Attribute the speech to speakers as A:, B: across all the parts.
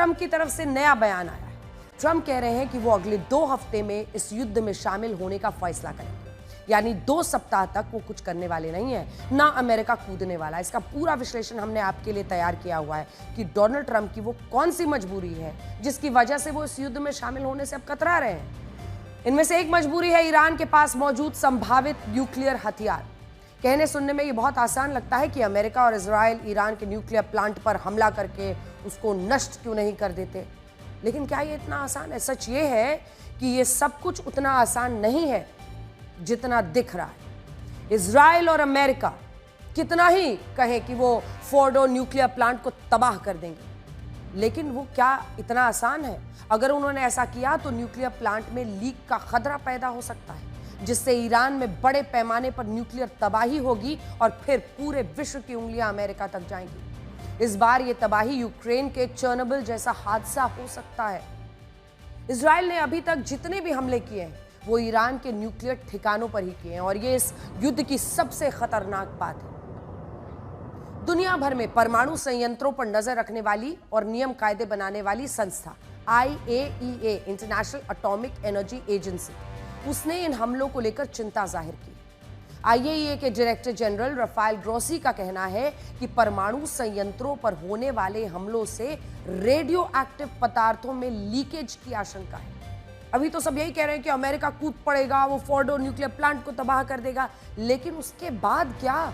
A: Trump की तरफ से नया बयान आया है। ट्रंप कह रहे हैं कि वो अगले 2 हफ्ते में इस युद्ध में शामिल होने का फैसला करेंगे, यानी 2 सप्ताह तक वो कुछ करने वाले नहीं है, ना अमेरिका कूदने वाला। इसका पूरा विश्लेषण हमने आपके लिए तैयार किया हुआ है कि डोनाल्ड ट्रंप की वो कौन सी मजबूरी है जिसकी वजह से वो इस युद्ध में शामिल होने से अब कतरा रहे हैं। इनमें से एक मजबूरी है ईरान के पास मौजूद संभावित न्यूक्लियर हथियार। कहने सुनने में ये बहुत आसान लगता है कि अमेरिका और इजराइल ईरान के न्यूक्लियर प्लांट पर हमला करके उसको नष्ट क्यों नहीं कर देते, लेकिन क्या ये इतना आसान है? सच ये है कि ये सब कुछ उतना आसान नहीं है जितना दिख रहा है। इजराइल और अमेरिका कितना ही कहें कि वो फोर्डो न्यूक्लियर प्लांट को तबाह कर देंगे, लेकिन वो क्या इतना आसान है? अगर उन्होंने ऐसा किया तो न्यूक्लियर प्लांट में लीक का खतरा पैदा हो सकता है, जिससे ईरान में बड़े पैमाने पर न्यूक्लियर तबाही होगी और फिर पूरे विश्व की उंगलियां अमेरिका तक जाएंगी। इस बार ये तबाही यूक्रेन के चर्नोबिल जैसा हादसा हो सकता है। इजराइल ने अभी तक जितने भी हमले किए हैं वो ईरान के न्यूक्लियर ठिकानों पर ही किए हैं, और ये इस युद्ध की सबसे खतरनाक बात है। दुनिया भर में परमाणु संयंत्रों पर नजर रखने वाली और नियम कायदे बनाने वाली संस्था IAEA, international atomic energy agency, उसने इन हमलों को लेकर चिंता जाहिर की। IAEA के डायरेक्टर जनरल राफेल ग्रोसी का कहना है कि परमाणु संयंत्रों पर होने वाले हमलों से रेडियो एक्टिव पदार्थों में लीकेज की आशंका है। अभी तो सब यही कह रहे हैं कि अमेरिका कूद पड़ेगा, वो फोर्डो न्यूक्लियर प्लांट को तबाह कर देगा, लेकिन उसके बाद क्या?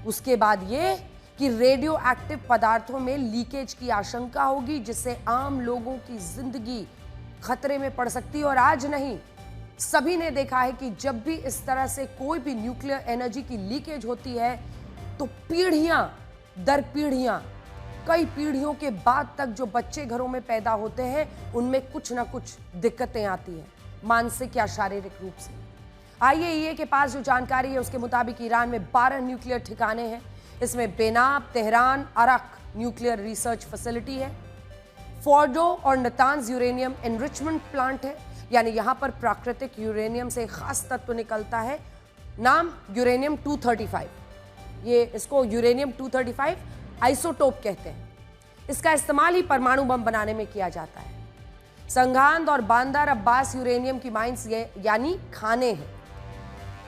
A: उसके बाद ये कि रेडियो एक्टिव पदार्थों में लीकेज की आशंका होगी, जिससे आम लोगों की जिंदगी खतरे में पड़ सकती है। और आज नहीं, सभी ने देखा है कि जब भी इस तरह से कोई भी न्यूक्लियर एनर्जी की लीकेज होती है तो पीढ़ियां दर पीढ़ियां, कई पीढ़ियों के बाद तक जो बच्चे घरों में पैदा होते हैं उनमें कुछ ना कुछ दिक्कतें आती हैं, मानसिक या शारीरिक रूप से। IAEA के पास जो जानकारी है उसके मुताबिक ईरान में 12 न्यूक्लियर ठिकाने हैं। इसमें बेनाब, तेहरान, अरक न्यूक्लियर रिसर्च फैसिलिटी है, फोर्डो और नतांज यूरेनियम एनरिचमेंट प्लांट है, यानी यहां पर प्राकृतिक यूरेनियम से खास तत्व निकलता है, नाम यूरेनियम 235। ये इसको यूरेनियम 235 आइसोटोप कहते हैं। इसका इस्तेमाल ही परमाणु बम बनाने में किया जाता है। संघांद और बांदार अब्बास यूरेनियम की माइंस यानी खाने हैं।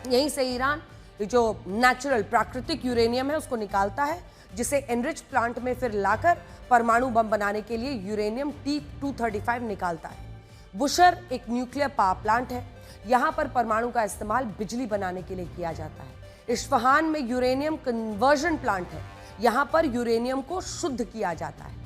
A: यहीं से ईरान जो नेचुरल प्राकृतिक यूरेनियम है उसको निकालता है, जिसे एनरिच प्लांट में फिर लाकर परमाणु बम बनाने के लिए यूरेनियम T235 निकालता है। बुशर एक न्यूक्लियर पावर प्लांट है, यहां पर परमाणु का इस्तेमाल बिजली बनाने के लिए किया जाता है। इस्फहान में यूरेनियम कन्वर्जन प्लांट है, यहां पर यूरेनियम को शुद्ध किया जाता है।